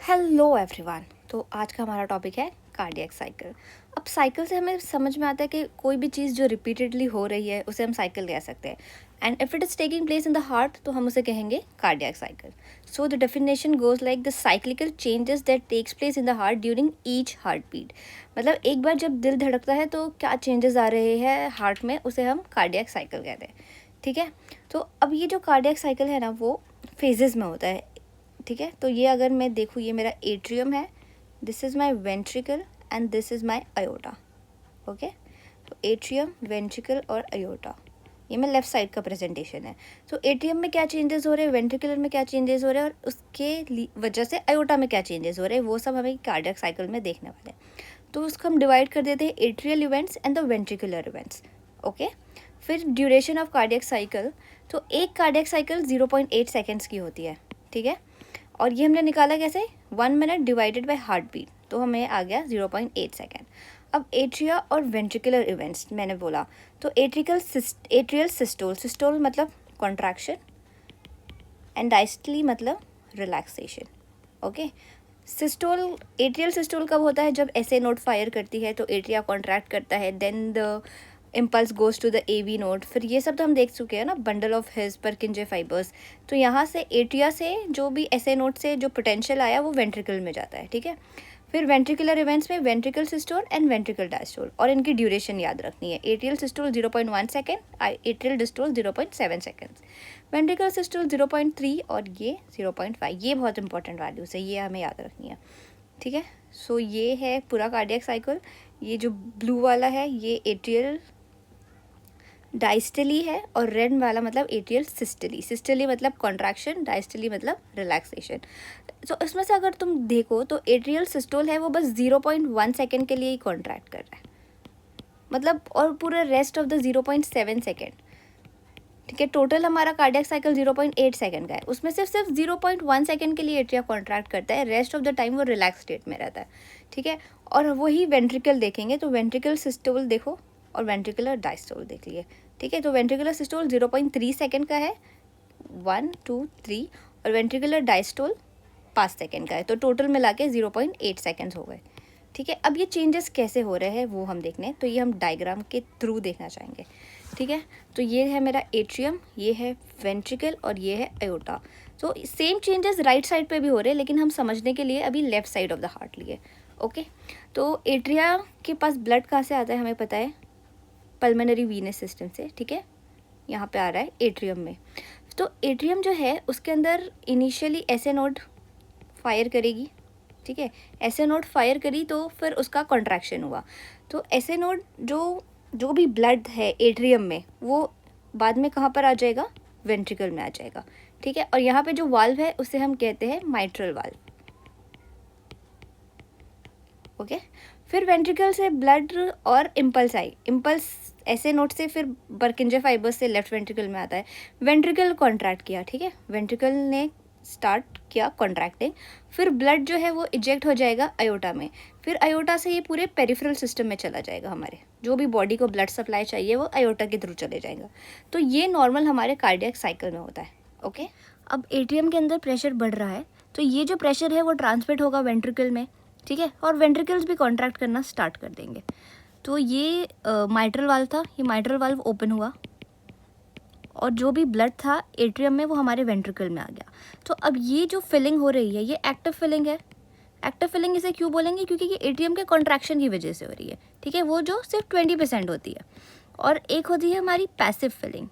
Hello everyone. तो आज का हमारा टॉपिक है कार्डियक साइकिल। अब साइकिल से हमें समझ में आता है कि कोई भी चीज़ जो रिपीटेडली हो रही है उसे हम साइकिल कह सकते हैं। And if it is taking place in the heart तो हम उसे कहेंगे cardiac cycle. So the definition goes like the cyclical changes that takes place in the heart during each heart beat. मतलब एक बार जब दिल धड़कता है तो क्या चेंजेस आ रहे हैं हार्ट में, उसे हम कार्डियक साइकिल कहते हैं। ठीक है, तो अब ये जो कार्डियक साइकिल है ना वो फेजेस में होता है। ठीक है, तो ये अगर मैं देखूँ, ये मेरा एट्रियम है, this is my ventricle and this is my aorta. Okay, तो एट्रियम, वेंट्रिकल और अयोटा, ये मैं लेफ्ट साइड का प्रेजेंटेशन है। तो एट्रियम में क्या चेंजेस हो रहे हैं, वेंट्रिकुलर में क्या चेंजेस हो रहे हैं और उसके वजह से अयोटा में क्या चेंजेस हो रहे हैं, वो सब हमें कार्डियक साइकिल में देखने वाले हैं। तो उसको हम डिवाइड कर देते हैं atrial events and the ventricular events. Okay, फिर ड्यूरेशन ऑफ कार्डियक साइकिल। तो एक कार्डियक साइकिल 0.8 सेकेंड्स की होती है। ठीक है, और ये हमने निकाला कैसे, 1 minute divided by heart beat, तो हमें आ गया 0.8 सेकेंड। अब एट्रिया और वेंट्रिकुलर इवेंट्स मैंने बोला, तो एट्रियल सिस्टोल, सिस्टोल मतलब कॉन्ट्रैक्शन एंड डायस्टली मतलब relaxation. Okay, systole, atrial systole कब होता है, जब ऐसे नोट फायर करती है तो एट्रिया कॉन्ट्रैक्ट करता है, then the impulse goes to the AV node. फिर ये सब तो हम देख चुके हैं ना, bundle of His Purkinje fibres. तो यहाँ से एट्रिया से जो भी ऐसे नोड से जो पोटेंशियल आया वो वेंट्रिकल में जाता है। ठीक है, फिर वेंट्रिकुलर इवेंट्स में ventricle systole and ventricle diastole, और इनकी ड्यूरेशन याद रखनी है। Atrial systole 0.1 second, atrial diastole 0.7 seconds, ventricle systole 0.3 और ये 0.5। ये बहुत इंपॉर्टेंट वैल्यूज है, ये हमें याद रखनी है। ठीक है, सो ये है पूरा कार्डियक साइकिल। ये जो ब्लू वाला है ये एट्रियल डायस्टली है, और रेड वाला मतलब एट्रियल सिस्टली। सिस्टली मतलब कॉन्ट्रैक्शन, डायस्टली मतलब रिलैक्सेशन। तो इसमें से अगर तुम देखो तो एट्रियल सिस्टोल है वो बस 0.1 सेकेंड के लिए ही कॉन्ट्रैक्ट कर रहा है, मतलब, और पूरा रेस्ट ऑफ द 0.7 सेकेंड। ठीक है, टोटल हमारा कार्डियक साइकिल 0.8 सेकेंड का है, उसमें सिर्फ 0.1 सेकेंड के लिए एट्रिया कॉन्ट्रैक्ट करता है, रेस्ट ऑफ द टाइम वो रिलैक्स स्टेट में रहता है। ठीक है, और वही वेंट्रिकल देखेंगे तो वेंट्रिकल सिस्टोल देखो और वेंट्रिकुलर डायस्टोल देख लिए। ठीक है, तो वेंट्रिकुलर सिस्टोल 0.3 सेकेंड का है, 1 2 3, और वेंट्रिकुलर डायस्टोल 5 सेकेंड का है, तो टोटल मिला के 0.8 सेकेंड्स हो गए। ठीक है, अब ये चेंजेस कैसे हो रहे हैं वो हम देखने, तो ये हम डायग्राम के थ्रू देखना चाहेंगे। ठीक है, तो ये है मेरा एट्रियम, ये है वेंट्रिकल और ये है अयोटा। तो सेम चेंजेस राइट साइड पे भी हो रहे हैं, लेकिन हम समझने के लिए अभी left side of the heart लिए। ओके, तो एट्रिया के पास ब्लड कहाँ से आता है हमें पता है, पल्मोनरी वीनस सिस्टम से। ठीक है, यहाँ पे आ रहा है एट्रियम में। तो एट्रियम जो है उसके अंदर इनिशियली ऐसे नोड फायर करेगी। ठीक है, ऐसे नोड फायर करी तो फिर उसका कॉन्ट्रैक्शन हुआ, तो ऐसे नोड जो भी ब्लड है एट्रियम में वो बाद में कहाँ पर आ जाएगा, वेंट्रिकल में आ जाएगा। ठीक है, और यहाँ पे जो वाल्व है उसे हम कहते हैं माइट्रल वाल्व। ओके, फिर वेंट्रिकल से ब्लड और इम्पल्स आई, इम्पल्स ऐसे नोट से फिर बर्किंजे फाइबर्स से लेफ्ट वेंट्रिकल में आता है, वेंट्रिकल कॉन्ट्रैक्ट किया। ठीक है, वेंट्रिकल ने स्टार्ट किया कॉन्ट्रैक्टिंग, फिर ब्लड जो है वो इजेक्ट हो जाएगा अयोटा में, फिर अयोटा से ये पूरे पेरिफेरल सिस्टम में चला जाएगा, हमारे जो भी बॉडी को ब्लड सप्लाई चाहिए वो अयोटा के थ्रू चले जाएगा। तो ये नॉर्मल हमारे कार्डियक साइकिल में होता है। ओके, अब एट्रियम के अंदर प्रेशर बढ़ रहा है, तो ये जो प्रेशर है वो ट्रांसमिट होगा वेंट्रिकल में। ठीक है, और वेंट्रिकल्स भी कॉन्ट्रैक्ट करना स्टार्ट कर देंगे। तो ये माइट्रल वाल्व था, ये माइट्रल वाल्व ओपन हुआ और जो भी ब्लड था एट्रियम में वो हमारे वेंट्रिकल में आ गया। तो अब ये जो फिलिंग हो रही है ये एक्टिव फिलिंग है। एक्टिव फिलिंग इसे क्यों बोलेंगे, क्योंकि ये एट्रियम के कॉन्ट्रैक्शन की वजह से हो रही है। ठीक है, वो जो सिर्फ 20% होती है, और एक होती है हमारी पैसिव फिलिंग।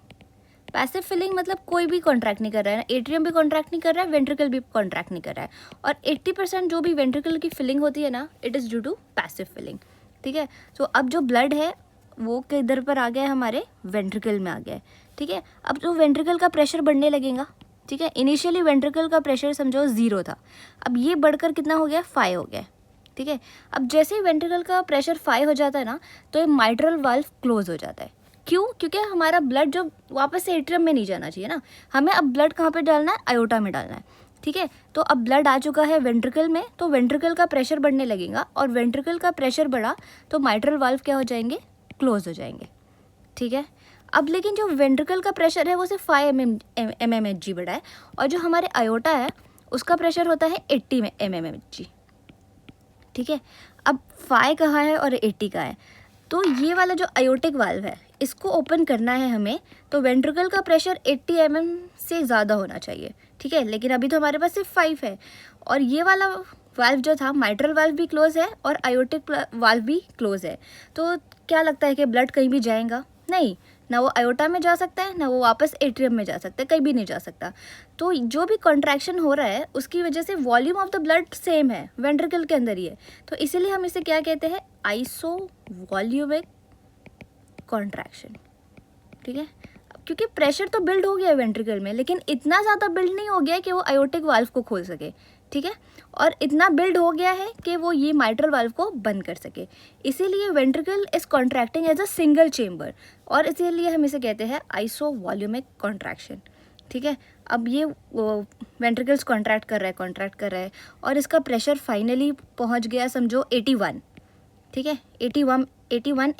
पैसिव फिलिंग मतलब कोई भी कॉन्ट्रैक्ट नहीं कर रहा है, एट्रियम भी कॉन्ट्रैक्ट नहीं कर रहा है, वेंट्रिकल भी कॉन्ट्रैक्ट नहीं कर रहा है, और 80% जो भी वेंट्रिकल की फिलिंग होती है ना, it is due to passive filling. ठीक है, तो अब जो ब्लड है वो किधर पर आ गया है, हमारे वेंट्रिकल में आ गया है। ठीक है, अब जो वेंट्रिकल का प्रेशर बढ़ने लगेगा। ठीक है, इनिशियली वेंट्रिकल का प्रेशर समझो 0 था, अब ये बढ़कर कितना हो गया, 5 हो गया। ठीक है, अब जैसे ही वेंट्रिकल का प्रेशर 5 हो जाता है ना, तो ये माइट्रल वाल्व क्लोज हो जाता है। क्यों, क्योंकि हमारा ब्लड जो वापस से एट्रियम में नहीं जाना चाहिए ना, हमें अब ब्लड कहाँ पे डालना है, अयोटा में डालना है। ठीक है, तो अब ब्लड आ चुका है वेंट्रिकल में, तो वेंट्रिकल का प्रेशर बढ़ने लगेगा, और वेंट्रिकल का प्रेशर बढ़ा तो माइट्रल वाल्व क्या हो जाएंगे, क्लोज हो जाएंगे। ठीक है, अब लेकिन जो वेंट्रिकल का प्रेशर है वो सिर्फ 5 mmHg बढ़ा है, और जो हमारे अयोटा है उसका प्रेशर होता है 80 mmHg, ठीक है। अब फाई कहाँ है और 80 का है, तो ये वाला जो आयोटिक वाल्व है इसको ओपन करना है हमें, तो वेंट्रिकल का प्रेशर 80 mm से ज़्यादा होना चाहिए, ठीक है। लेकिन अभी तो हमारे पास सिर्फ 5 है, और ये वाला वाल्व जो था माइट्रल वाल्व भी क्लोज है और आयोटिक वाल्व भी क्लोज है। तो क्या लगता है कि ब्लड कहीं भी जाएगा? नहीं, ना वो आयोटा में जा सकता है, ना वो वापस एट्रियम में जा सकता है, कहीं भी नहीं जा सकता। तो जो भी कॉन्ट्रैक्शन हो रहा है उसकी वजह से volume of the blood same है, वेंट्रिकल के अंदर ही है, तो इसीलिए हम इसे क्या कहते हैं? आइसो वॉल्यूमिक कॉन्ट्रैक्शन, ठीक है। क्योंकि प्रेशर तो बिल्ड हो गया है वेंट्रिकल में, लेकिन इतना ज़्यादा बिल्ड नहीं हो गया कि वो आयोटिक वाल्व को खोल सके, ठीक है, और इतना बिल्ड हो गया है कि वो ये माइट्रल वाल्व को बंद कर सके। इसीलिए ventricle is contracting as a single chamber, और इसीलिए हम इसे कहते हैं आइसो वॉल्यूमिक कॉन्ट्रैक्शन, ठीक है। अब ये वेंट्रिकल्स कॉन्ट्रैक्ट कर रहा है और इसका प्रेशर फाइनली पहुंच गया समझो 81, ठीक है, 81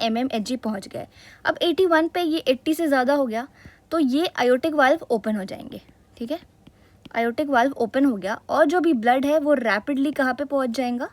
mmHg पहुंच गए। अब 81 पे ये 80 से ज़्यादा हो गया, तो ये आयोटिक वाल्व ओपन हो जाएंगे, ठीक है। आयोटिक वाल्व ओपन हो गया और जो भी ब्लड है वो रैपिडली कहाँ पे पहुंच जाएगा?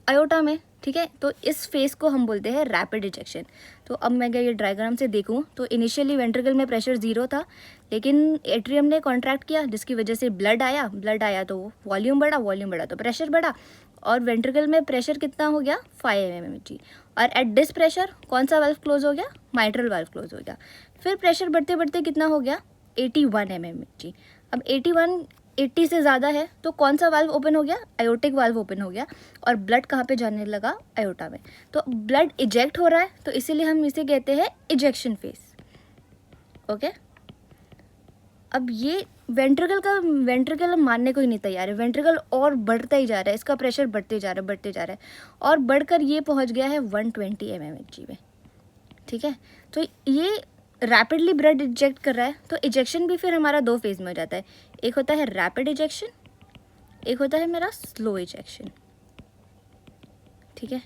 आयोटा में, ठीक है। तो इस फेस को हम बोलते हैं रैपिड इजेक्शन। तो अब मैं अगर ये डायग्राम से देखूं तो इनिशियली वेंट्रिकल में प्रेशर 0 था, लेकिन एट्रियम ने कॉन्ट्रैक्ट किया जिसकी वजह से ब्लड आया तो वॉल्यूम बढ़ा तो प्रेशर बढ़ा, और वेंट्रिकल में प्रेशर कितना हो गया? 5 mmHg, और एट दिस प्रेशर कौन सा वाल्व क्लोज हो गया? माइट्रल वाल्व क्लोज हो गया। फिर प्रेशर बढ़ते बढ़ते कितना हो गया? 81 mmHg। अब 80 से ज़्यादा है तो कौन सा वाल्व ओपन हो गया? आयोटिक वाल्व ओपन हो गया, और ब्लड कहाँ पे जाने लगा? आयोटा में। तो ब्लड इजेक्ट हो रहा है, तो इसीलिए हम इसे कहते हैं इजेक्शन फेस, ओके। अब ये वेंट्रिकल मानने को ही नहीं तैयार है, वेंट्रिकल और बढ़ता ही जा रहा है, इसका प्रेशर बढ़ते जा रहा है और बढ़कर ये पहुंच गया है 120 mmHg में, ठीक है। तो ये रैपिडली ब्लड इजेक्ट कर रहा है, तो इजेक्शन भी फिर हमारा 2 फेज में हो जाता है, एक होता है रैपिड इजेक्शन, एक होता है मेरा स्लो इजेक्शन, ठीक है।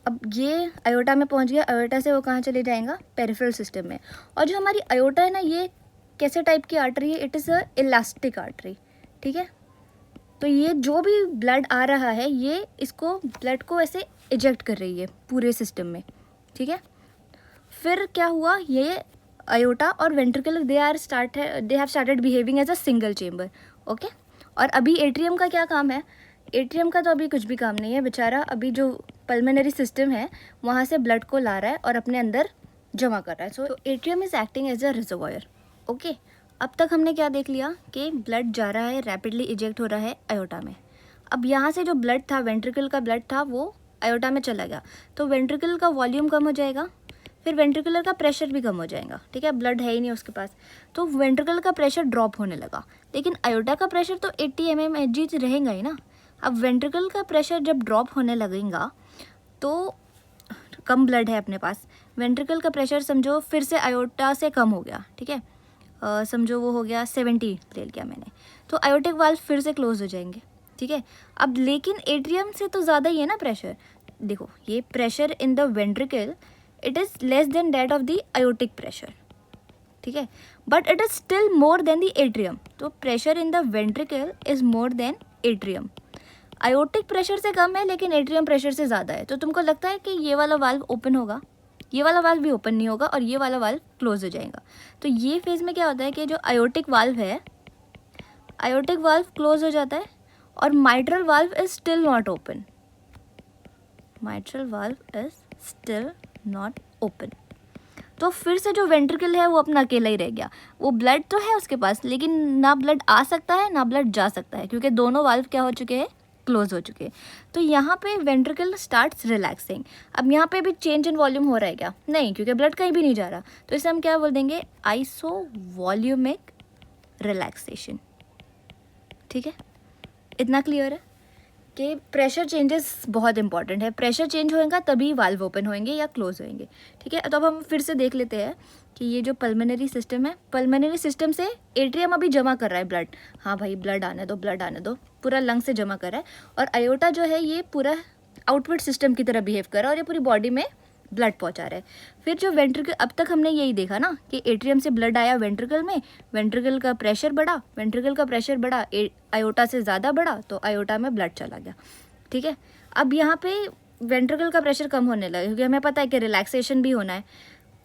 अब ये आयोटा में पहुंच गया, आयोटा से वो कहाँ चले जाएगा? पेरिफेरल सिस्टम में। और जो हमारी आयोटा है ना, ये कैसे टाइप की आर्टरी है? It is a elastic artery, ठीक है। तो ये जो भी ब्लड आ रहा है ये इसको ब्लड को ऐसे इजेक्ट कर रही है पूरे सिस्टम में, ठीक है। फिर क्या हुआ? ये आयोटा और ventricle they have started behaving as a single chamber, okay. और अभी एट्रियम का क्या काम है? एट्रियम का तो अभी कुछ भी काम नहीं है, बेचारा अभी जो पल्मोनरी सिस्टम है वहाँ से ब्लड को ला रहा है और अपने अंदर जमा कर रहा है। So atrium is acting as a reservoir, okay. अब तक हमने क्या देख लिया कि ब्लड जा रहा है, रैपिडली इजेक्ट हो रहा है आयोटा में। अब यहाँ से जो ब्लड था, वेंट्रिकल का ब्लड था, वो आयोटा में चला गया, तो वेंट्रिकल का वॉल्यूम कम हो जाएगा, फिर वेंट्रिकुलर का प्रेशर भी कम हो जाएगा, ठीक है। ब्लड है ही नहीं उसके पास, तो वेंट्रिकल का प्रेशर ड्रॉप होने लगा, लेकिन आयोटा का प्रेशर तो 80 mmHg रहेगा ही ना। अब वेंट्रिकल का प्रेशर जब ड्रॉप होने लगेगा तो कम ब्लड है अपने पास, वेंट्रिकल का प्रेशर समझो फिर से आयोटा से कम हो गया, ठीक है। समझो वो हो गया 70 ले लिया मैंने, तो आयोटिक वाल्व फिर से क्लोज हो जाएंगे, ठीक है। अब लेकिन एट्रियम से तो ज़्यादा ही है ना प्रेशर, देखो ये pressure in the ventricle it is less than that of the aortic pressure, ठीक है, but it is still more than the atrium. तो pressure in the ventricle is more than atrium. Aortic pressure से कम है लेकिन atrium pressure से ज़्यादा है, तो तुमको लगता है कि ये वाला वाल्व ओपन होगा? ये वाला वाल्व भी ओपन नहीं होगा और ये वाला वाल्व क्लोज हो जाएगा। तो ये फेज़ में क्या होता है कि जो आयोटिक वाल्व है, आयोटिक वाल्व क्लोज हो जाता है और mitral valve is still not open, mitral valve is still not open. तो फिर से जो वेंट्रिकल है वो अपना अकेला ही रह गया, वो ब्लड तो है उसके पास लेकिन ना ब्लड आ सकता है ना ब्लड जा सकता है, क्योंकि दोनों वाल्व क्या हो चुके हैं? क्लोज हो चुके हैं। तो यहाँ पे वेंट्रिकल स्टार्ट्स रिलैक्सिंग। अब यहाँ पे भी चेंज इन वॉल्यूम हो रहा है क्या? नहीं, क्योंकि ब्लड कहीं भी नहीं जा रहा, तो इसे हम क्या बोल देंगे? आइसो वॉल्यूमिक रिलैक्सेशन, ठीक है। इतना क्लियर है कि प्रेशर चेंजेस बहुत इंपॉर्टेंट है, प्रेशर चेंज होएगा तभी वाल्व ओपन होंगे या क्लोज होंगे, ठीक है। तो अब हम फिर से देख लेते हैं कि ये जो पल्मोनरी सिस्टम है, पल्मोनरी सिस्टम से एट्रियम अभी जमा कर रहा है ब्लड, हाँ भाई ब्लड आने दो, ब्लड आने दो, पूरा लंग से जमा कर रहा है। और आयोटा जो है ये पूरा आउटवर्ड सिस्टम की तरह बिहेव कर रहा है और ये पूरी बॉडी में ब्लड पहुंचा रहे हैं। फिर जो वेंट्रिकल, अब तक हमने यही देखा ना कि एट्रियम से ब्लड आया वेंट्रिकल में, वेंट्रिकल का प्रेशर बढ़ा, वेंट्रिकल का प्रेशर बढ़ा, आयोटा से ज़्यादा बढ़ा तो आयोटा में ब्लड चला गया, ठीक है। अब यहाँ पे वेंट्रिकल का प्रेशर कम होने लगा क्योंकि हमें पता है कि रिलैक्सेशन भी होना है।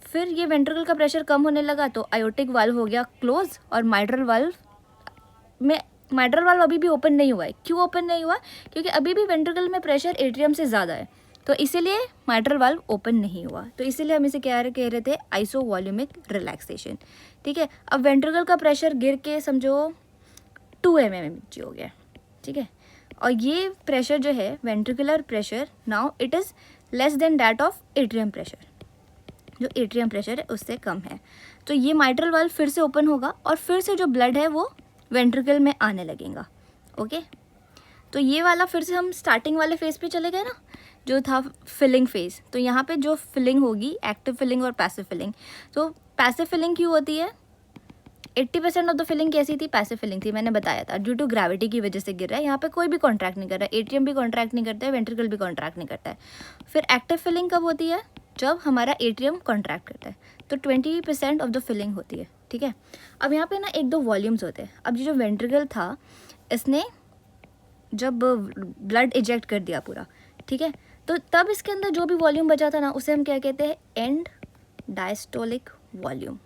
फिर ये वेंट्रिकल का प्रेशर कम होने लगा तो आयोटिक वाल्व हो गया क्लोज, और माइट्रल वाल्व अभी भी ओपन नहीं हुआ है। क्यों ओपन नहीं हुआ? क्योंकि अभी भी वेंट्रिकल में प्रेशर एट्रियम से ज़्यादा है, तो इसीलिए माइट्रल वाल्व ओपन नहीं हुआ। तो इसीलिए हम इसे क्या कह रहे थे, आइसोवॉल्यूमिक रिलैक्सेशन, ठीक है। अब वेंट्रिकल का प्रेशर गिर के समझो 2 mmHg हो गया, ठीक है। और ये प्रेशर जो है ventricular pressure, now it is less then that of atrium pressure, जो एट्रियम प्रेशर है उससे कम है। तो ये माइट्रल वाल्व फिर से ओपन होगा और फिर से जो ब्लड है वो वेंट्रिकल में आने लगेगा, ओके। तो ये वाला फिर से हम स्टार्टिंग वाले फेज पे चले गए ना, जो था फिलिंग फेज। तो यहाँ पे जो फिलिंग होगी, एक्टिव फिलिंग और पैसिव फिलिंग। तो पैसिव फिलिंग क्यों होती है? 80% ऑफ द फिलिंग कैसी थी? पैसिव फिलिंग थी, मैंने बताया था, ड्यू टू ग्रेविटी की वजह से गिर रहा है। यहाँ पे कोई भी कॉन्ट्रैक्ट नहीं कर रहा है, एट्रियम भी कॉन्ट्रैक्ट नहीं करता है, वेंट्रिकल भी कॉन्ट्रैक्ट नहीं करता है। फिर एक्टिव फिलिंग कब होती है? जब हमारा एट्रियम कॉन्ट्रैक्ट करता है, तो 20% ऑफ द फिलिंग होती है, ठीक है। अब यहाँ पे ना 1-2 वॉल्यूम्स होते हैं। अब ये जो वेंट्रिकल था, इसने जब ब्लड इजेक्ट कर दिया पूरा, ठीक है, तो तब इसके अंदर जो भी वॉल्यूम बचा था ना, उसे हम क्या कहते हैं, and diastolic volume.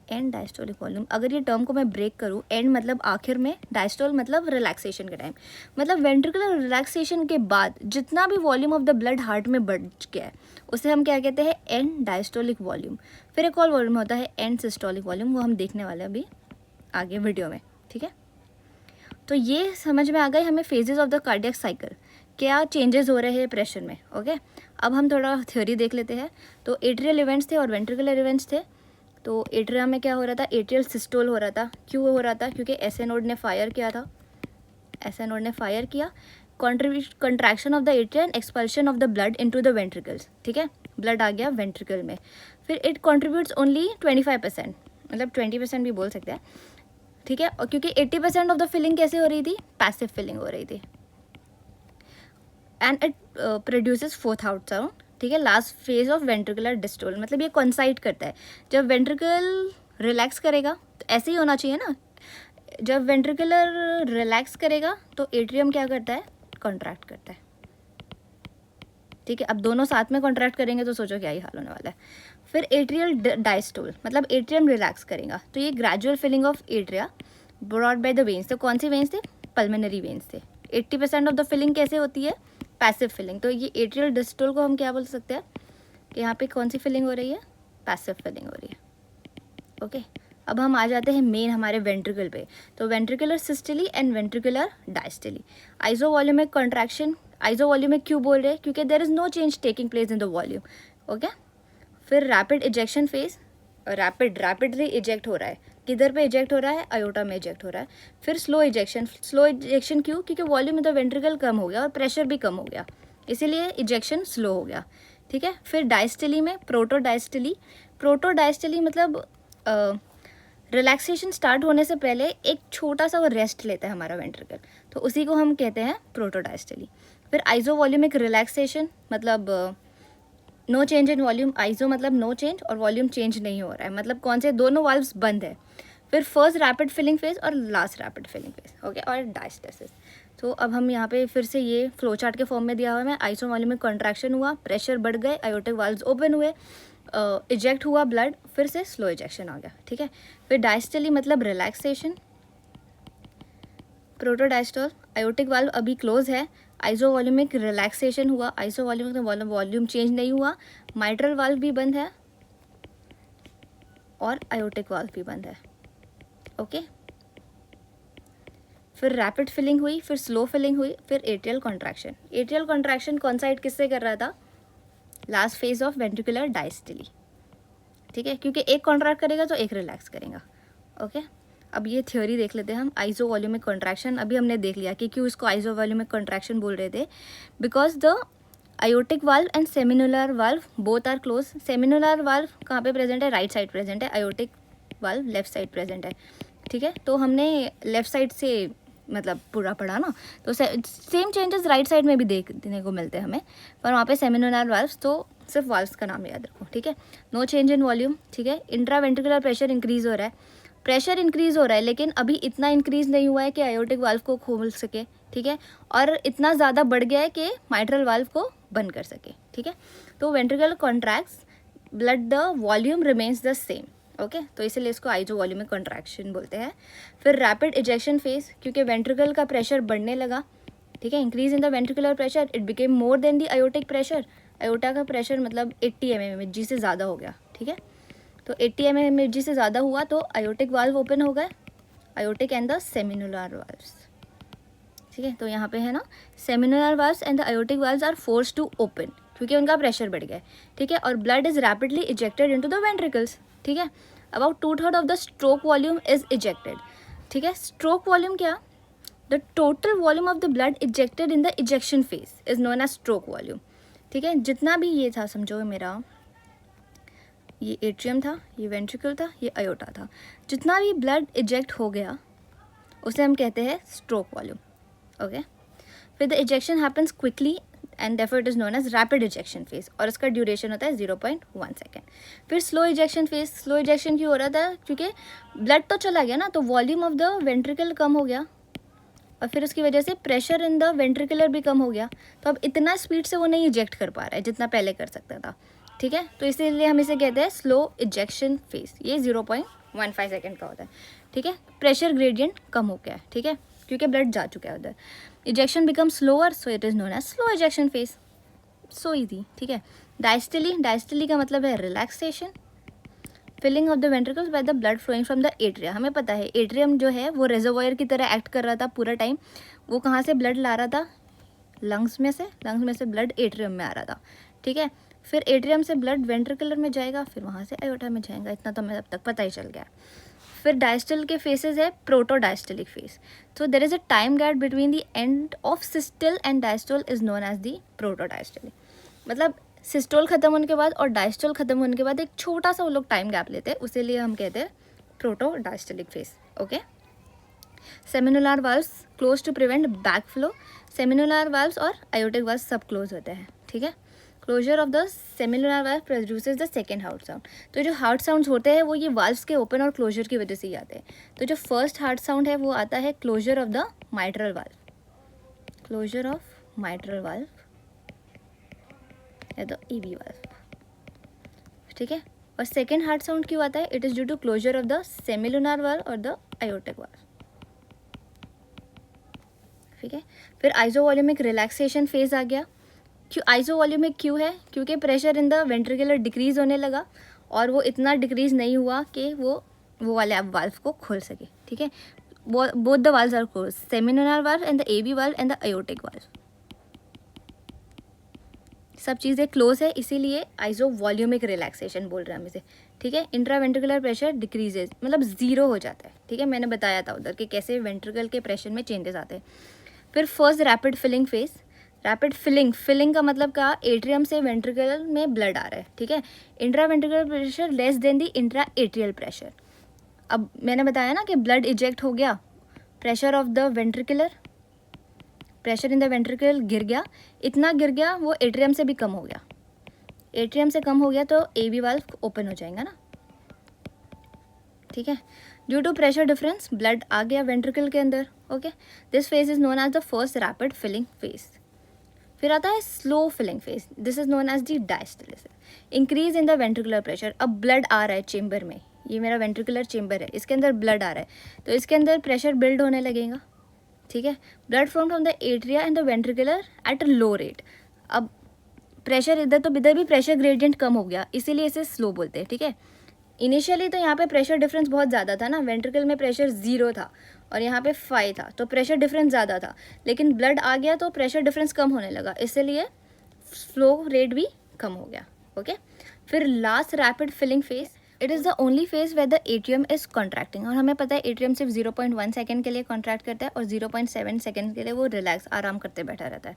End diastolic volume, अगर ये टर्म को मैं ब्रेक करूँ, एंड मतलब आखिर में, डायस्टोल मतलब रिलैक्सेशन के टाइम, मतलब वेंट्रिकुलर रिलैक्सेशन के बाद जितना भी volume of the blood heart में बढ़ गया है उसे हम क्या कहते हैं, एंड डायस्टोलिक वॉल्यूम। फिर एक और वॉल्यूम होता है एंड सिस्टोलिक वॉल्यूम, वो हम देखने वाले हैं अभी आगे वीडियो में, ठीक है। तो ये समझ में आ गई हमें phases of the cardiac cycle, क्या चेंजेस हो रहे हैं प्रेशर में, ओके। अब हम थोड़ा थ्योरी देख लेते हैं। तो एट्रियल इवेंट्स थे और वेंट्रिकुलर इवेंट्स थे। तो एट्रिया में क्या हो रहा था, एट्रियल सिस्टोल हो रहा था। क्यों हो रहा था? क्योंकि एसए नोड ने फायर किया था, एसए नोड ने फायर किया, contraction of the atria and expulsion of the blood into the ventricles, ठीक है, ब्लड आ गया वेंट्रिकल में। फिर इट कंट्रीब्यूट्स ओनली 25%, मतलब 20% भी बोल सकते हैं, ठीक है। और क्योंकि 80% ऑफ द फिलिंग कैसे हो रही थी, पैसिव फिलिंग हो रही थी, and it produces fourth out sound, ठीक है, last phase of ventricular diastole. मतलब ये कॉन्साइड करता है, जब वेंट्रिकल रिलैक्स करेगा तो ऐसे ही होना चाहिए ना, जब वेंट्रिकुलर रिलैक्स करेगा तो एट्रियम क्या करता है, कॉन्ट्रैक्ट करता है, ठीक है। अब दोनों साथ में कॉन्ट्रैक्ट करेंगे तो सोचो क्या ही हाल होने वाला है। फिर एट्रियल डायस्टोल, मतलब एट्रियम रिलैक्स करेगा, तो ये gradual filling of atria brought by the veins. तो कौन सी वेन्स थे? पल्मोनरी वेन्स थे। 80% ऑफ द फिलिंग कैसे होती है, पैसिव फिलिंग। तो ये एट्रियल डिस्टोल को हम क्या बोल सकते हैं कि यहाँ पे कौन सी फिलिंग हो रही है, पैसिव फिलिंग हो रही है, ओके। अब हम आ जाते हैं मेन हमारे वेंट्रिकल पे। तो ventricular systole and ventricular diastole. Isovolumic contraction, isovolumic क्यों बोल रहे हैं? क्योंकि there is no change taking place in the volume, okay. फिर rapid ejection phase, rapidly eject हो रहा है, किधर पे इजेक्ट हो रहा है, आयोटा में इजेक्ट हो रहा है। फिर स्लो इजेक्शन, स्लो इजेक्शन क्यों? क्योंकि वॉल्यूम इन द वेंट्रिकल कम हो गया और प्रेशर भी कम हो गया, इसीलिए इजेक्शन स्लो हो गया, ठीक है। फिर डायस्टली में प्रोटोडायस्टली, प्रोटोडायस्टली मतलब रिलैक्सेशन स्टार्ट होने से पहले एक छोटा सा वो रेस्ट लेता है हमारा वेंट्रिकल, तो उसी को हम कहते हैं प्रोटोडायस्टली। फिर आइसोवॉल्यूमिक रिलैक्सेशन, मतलब no change in volume, iso मतलब नो चेंज और वॉल्यूम चेंज नहीं हो रहा है, मतलब कौन से, दोनों वाल्व्स बंद है। फिर फर्स्ट रैपिड फिलिंग फेज और last rapid filling phase, okay, और डायस्टेसिस। तो अब हम यहाँ पे फिर से ये फ्लो चार्ट के फॉर्म में दिया हुआ है, आइसो वॉल्यूमिक कॉन्ट्रैक्शन हुआ, प्रेशर बढ़ गए, आयोटिक वाल्व्स ओपन हुए, इजेक्ट हुआ ब्लड, फिर से स्लो इजेक्शन आ गया, ठीक है। फिर डायस्टली मतलब रिलैक्सेशन, प्रोटोडायस्टोल, आयोटिक वाल्व अभी क्लोज है, आइसोवॉल्यूमिक रिलैक्सेशन हुआ, आइसोवॉल्यूमिक वॉल्यूम चेंज नहीं हुआ, माइट्रल वाल्व भी बंद है और आयोटिक वाल्व भी बंद है, ओके। फिर रैपिड फिलिंग हुई, फिर स्लो फिलिंग हुई, फिर एट्रियल कॉन्ट्रैक्शन। एट्रियल कॉन्ट्रैक्शन कॉन्साइड किससे कर रहा था, last phase of ventricular diastole, ठीक है, क्योंकि एक कॉन्ट्रैक्ट करेगा तो एक रिलैक्स करेगा, ओके। अब ये थ्योरी देख लेते हैं हम, आइसोवॉल्यूमिक कॉन्ट्रैक्शन। अभी हमने देख लिया कि क्यों इसको आइसोवॉल्यूमिक कॉन्ट्रैक्शन बोल रहे थे, because the aortic valve and semilunar valve both are close. Semilunar valve कहाँ पे प्रेजेंट है, राइट साइड प्रेजेंट है, aortic valve left side present है, ठीक है। तो हमने लेफ्ट साइड से मतलब पूरा पढ़ा ना, तो सेम चेंजेस राइट साइड में भी देखने को मिलते हैं हमें, पर वहाँ पे सेमिनुलर वाल्व्स तो सिर्फ वाल्व्स का नाम याद रखो, ठीक है। नो चेंज इन वॉल्यूम, ठीक है। इंट्रावेंट्रिकुलर प्रेशर इंक्रीज हो रहा है, प्रेशर इंक्रीज हो रहा है, लेकिन अभी इतना इंक्रीज नहीं हुआ है कि आयोटिक वाल्व को खोल सके, ठीक है, और इतना ज़्यादा बढ़ गया है कि माइट्रल वाल्व को बंद कर सके, ठीक है। तो ventricle contracts, blood the volume remains the same, okay. तो इसीलिए इसको आइजो वॉल्यूमिक कॉन्ट्रैक्शन बोलते हैं। फिर रैपिड इजेक्शन फेज, क्योंकि वेंट्रिकल का प्रेशर बढ़ने लगा, ठीक है। Increase in the ventricular pressure, it became more than the aortic pressure. Iota का प्रेशर मतलब 80 mmHg से ज़्यादा हो गया, ठीक है। तो 80 mmHg से ज़्यादा हुआ तो आयोटिक वाल्व ओपन हो गए, aortic and the semilunar valves, ठीक है। तो यहाँ पे है ना, semilunar valves and the aortic valves are forced to open, क्योंकि उनका प्रेशर बढ़ गया, ठीक है। और blood is rapidly ejected into the ventricles, ठीक है। About 2/3 of the stroke volume is ejected, ठीक है। स्ट्रोक वॉल्यूम क्या, the total volume of the blood ejected in the ejection phase is known as stroke volume, ठीक है। जितना भी ये था, समझो मेरा ये एट्रियम था, ये वेंट्रिकल था, ये आयोटा था, जितना भी ब्लड इजेक्ट हो गया उसे हम कहते हैं स्ट्रोक वॉल्यूम, ओके। फिर the ejection happens quickly and therefore it is known as rapid ejection phase, और इसका ड्यूरेशन होता है 0.1 सेकेंड। फिर slow ejection phase, slow ejection क्यों हो रहा था, क्योंकि ब्लड तो चला गया ना, तो वॉल्यूम ऑफ द वेंट्रिकल कम हो गया, और फिर उसकी वजह से प्रेशर इन द वेंट्रिकुलर भी कम हो गया, तो अब इतना स्पीड से वो नहीं इजेक्ट कर पा रहा है जितना पहले कर सकता था, ठीक है। तो इसीलिए हम इसे कहते हैं स्लो इजेक्शन फेज। ये 0.15 सेकेंड का होता है, ठीक है। प्रेशर ग्रेडियंट कम हो गया है, ठीक है, क्योंकि ब्लड जा चुका है उधर। Ejection become slower, so it is known as slow ejection phase, so easy, ठीक है। डायस्टली, डायस्टली का मतलब है relaxation, filling of the ventricles by the blood flowing from the atria. हमें पता है एट्रियम जो है वो रिजर्वॉयर की तरह एक्ट कर रहा था पूरा टाइम। वो कहाँ से ब्लड ला रहा था, लंग्स में से ब्लड एट्रियम में आ रहा था, ठीक है। फिर एट्रियम से ब्लड वेंट्रिकुलर में जाएगा, फिर वहाँ से आयोटा में जाएगा, इतना तो हमें अब तक पता ही चल गया। फिर डायस्टल के फेसेस है प्रोटो डायस्टलिक फेज, तो there is a time gap between the end of systole and diastole is known as the proto diastolic. मतलब सिस्टोल खत्म होने के बाद और डायस्टोल खत्म होने के बाद एक छोटा सा वो लोग टाइम गैप लेते हैं, उसी लिए हम कहते हैं proto diastolic phase, okay. Semilunar valves close to prevent back flow, semilunar valves और आयोटिक वाल्व्स सब क्लोज होते हैं, ठीक है। Closure of the semilunar valve produces the second heart sound. तो जो हार्ट साउंड्स होते हैं वो ये वाल्व्स के ओपन और क्लोजर की वजह से ही आते हैं। तो जो फर्स्ट हार्ट साउंड है वो आता है closure of the mitral valve, closure of mitral valve या द ईवी वाल्व, ठीक है। और सेकेंड हार्ट साउंड क्यों आता है, it is due to closure of the semilunar valve और द आयोटिक वाल्व, ठीक है। फिर आइसोवॉल्यूमिक रिलैक्सेशन फेज आ गया। क्यों आइसोवॉल्यूमिक क्यों है, क्योंकि pressure in the ventricular decrease होने लगा और वो इतना डिक्रीज नहीं हुआ कि वो वाले आप वाल्व को खोल सके, ठीक है। Both the valves are close, semilunar valve and the AV valve and the aortic valve, सब चीज़ें क्लोज है, इसीलिए आइसोवॉल्यूमिक रिलैक्सेशन बोल रहे हैं हम इसे, ठीक है। इंट्रावेंट्रिकुलर प्रेशर डिक्रीजेज मतलब जीरो हो जाता है, ठीक है। मैंने बताया था उधर कि कैसे वेंट्रिकल के प्रेशर में चेंजेस आते हैं। फिर first rapid filling phase, rapid filling का मतलब का एट्रियम से वेंट्रिकल में ब्लड आ रहा है, ठीक है। Intraventricular pressure less than the intra atrial pressure. अब मैंने बताया ना कि ब्लड इजेक्ट हो गया, pressure of the ventricular, pressure in the ventricle गिर गया, इतना गिर गया वो एट्रियम से भी कम हो गया, एट्रियम से कम हो गया तो एबी वाल्व ओपन हो जाएगा ना, ठीक है। Due to pressure difference blood आ गया वेंट्रिकल के अंदर, okay. This phase is known as the first rapid filling phase. फिर आता है slow filling phase, this is known as the diastasis. Increase in the ventricular pressure, अब blood आ रहा है चेम्बर में, ये मेरा वेंट्रिकुलर चेम्बर है, इसके अंदर ब्लड आ रहा है तो इसके अंदर प्रेशर बिल्ड होने लगेगा, ठीक है। Blood flow from the atria and the ventricular at low rate. अब प्रेशर इधर भी प्रेशर ग्रेडियंट कम हो गया, इसीलिए इसे स्लो बोलते हैं, ठीक है। इनिशियली तो यहाँ पे प्रेशर डिफरेंस बहुत ज़्यादा था ना, वेंट्रिकल में प्रेशर 0 था और यहाँ पे 5 था, तो प्रेशर डिफरेंस ज़्यादा था, लेकिन ब्लड आ गया तो प्रेशर डिफरेंस कम होने लगा, इसलिए फ्लो रेट भी कम हो गया, ओके। फिर last rapid filling phase, it is the only phase where the atrium is contracting, और हमें पता है एट्रियम सिर्फ 0.1 सेकेंड के लिए कॉन्ट्रैक्ट करता है और 0.7 सेकेंड के लिए वो रिलैक्स आराम करते बैठा रहता है,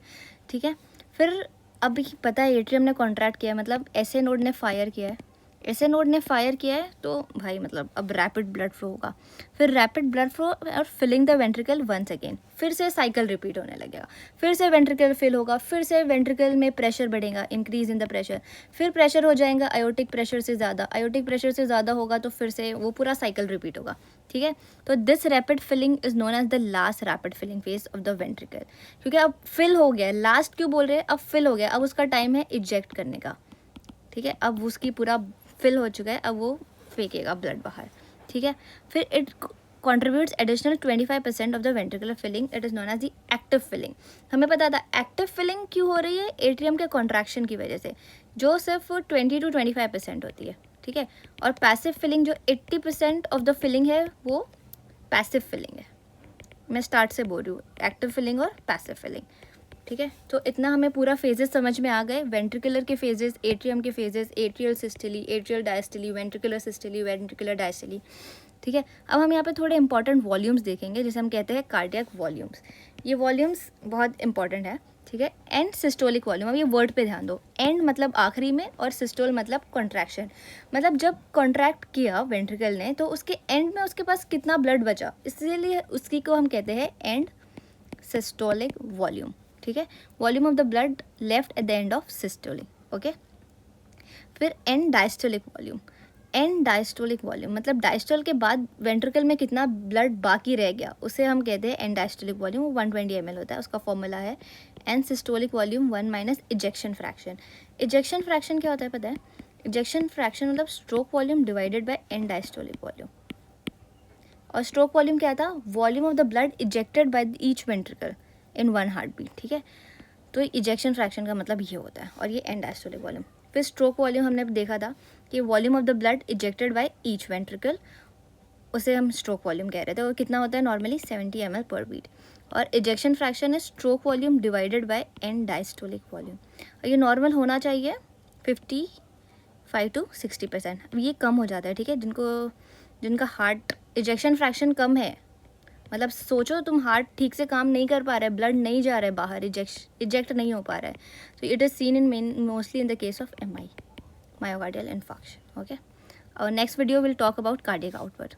ठीक है। फिर अभी पता है एट्रियम ने कॉन्ट्रैक्ट किया, मतलब ऐसे नोड ने फायर किया है, ऐसे नोड ने फायर किया है तो भाई मतलब अब रैपिड ब्लड फ्लो होगा, फिर रैपिड ब्लड फ्लो और filling the ventricle once again, फिर से साइकिल रिपीट होने लगेगा, फिर से वेंट्रिकल फिल होगा, फिर से वेंट्रिकल में प्रेशर बढ़ेगा, इंक्रीज इन द प्रेशर, फिर प्रेशर हो जाएगा आयोटिक प्रेशर से ज़्यादा, आयोटिक प्रेशर से ज़्यादा होगा तो फिर से वो पूरा साइकिल रिपीट होगा, ठीक है। तो this rapid filling is known as the last rapid filling phase of the ventricle, क्योंकि अब फिल हो गया, लास्ट क्यों बोल रहे हैं, अब फिल हो गया, अब उसका टाइम है इजेक्ट करने का, ठीक है, अब उसकी पूरा फिल हो चुका है, अब वो फेंकेगा ब्लड बाहर, ठीक है। फिर it contributes additional 25% of the ventricular filling, it is known as the active filling. हमें पता था एक्टिव फिलिंग क्यों हो रही है, एट्रियम के कॉन्ट्रैक्शन की वजह से, जो सिर्फ 20 to 25% होती है, ठीक है। और पैसिव फिलिंग जो 80% ऑफ द फिलिंग है वो पैसिव फिलिंग है। मैं स्टार्ट से बोल रही हूँ, एक्टिव फिलिंग और पैसिव फिलिंग, ठीक है। तो इतना हमें पूरा फेजेस समझ में आ गए, वेंट्रिकुलर के फेजेस, एट्रियम के phases, atrial systole, atrial diastole, ventricular systole, ventricular diastole, ठीक है। अब हम यहाँ पे थोड़े इंपॉर्टेंट वॉल्यूम्स देखेंगे जिसे हम कहते हैं कार्डियक वॉल्यूम्स। ये वॉल्यूम्स बहुत इंपॉर्टेंट है, ठीक है। एंड सिस्टोलिक वॉल्यूम, अब ये वर्ड पे ध्यान दो, एंड मतलब आखिरी में और सिस्टोल मतलब कॉन्ट्रैक्शन, मतलब जब कॉन्ट्रैक्ट किया वेंट्रिकल ने तो उसके एंड में उसके पास कितना ब्लड बचा, इसीलिए उसकी को हम कहते हैं एंड सिस्टोलिक वॉल्यूम, ठीक है। Volume of the blood left at the end of systolic, okay. फिर end diastolic volume, end diastolic volume मतलब डायस्टोल के बाद वेंट्रिकल में कितना ब्लड बाकी रह गया उसे हम कहते हैं एंड डायस्टोलिक वॉल्यूम, 120 ml होता है, उसका फॉर्मूला है end systolic volume 1 minus ejection fraction. Ejection fraction क्या होता है पता है, इजेक्शन फ्रैक्शन मतलब stroke volume divided by end diastolic volume, और स्ट्रोक वॉल्यूम क्या था, volume of the blood ejected by each ventricle in one heart beat, ठीक है। तो इजेक्शन फ्रैक्शन का मतलब ये होता है, और ये एंड डायस्टोलिक वॉल्यूम। फिर स्ट्रोक वॉल्यूम हमने देखा था कि volume of the blood ejected by each ventricle, उसे हम स्ट्रोक वॉल्यूम कह रहे थे, और कितना होता है नॉर्मली 70 ml पर बीट। और इजेक्शन फ्रैक्शन है stroke volume divided by end diastolic volume, और ये नॉर्मल होना चाहिए 55 to 60%। ये कम हो जाता है, ठीक है, जिनका हार्ट इजेक्शन फ्रैक्शन कम है, मतलब सोचो तुम हार्ट ठीक से काम नहीं कर पा रहे, ब्लड नहीं जा रहा है बाहर, इजेक्ट नहीं हो पा रहा है, तो it is seen in mostly in the case of MI, myocardial infarction, okay. और next video will talk about cardiac output.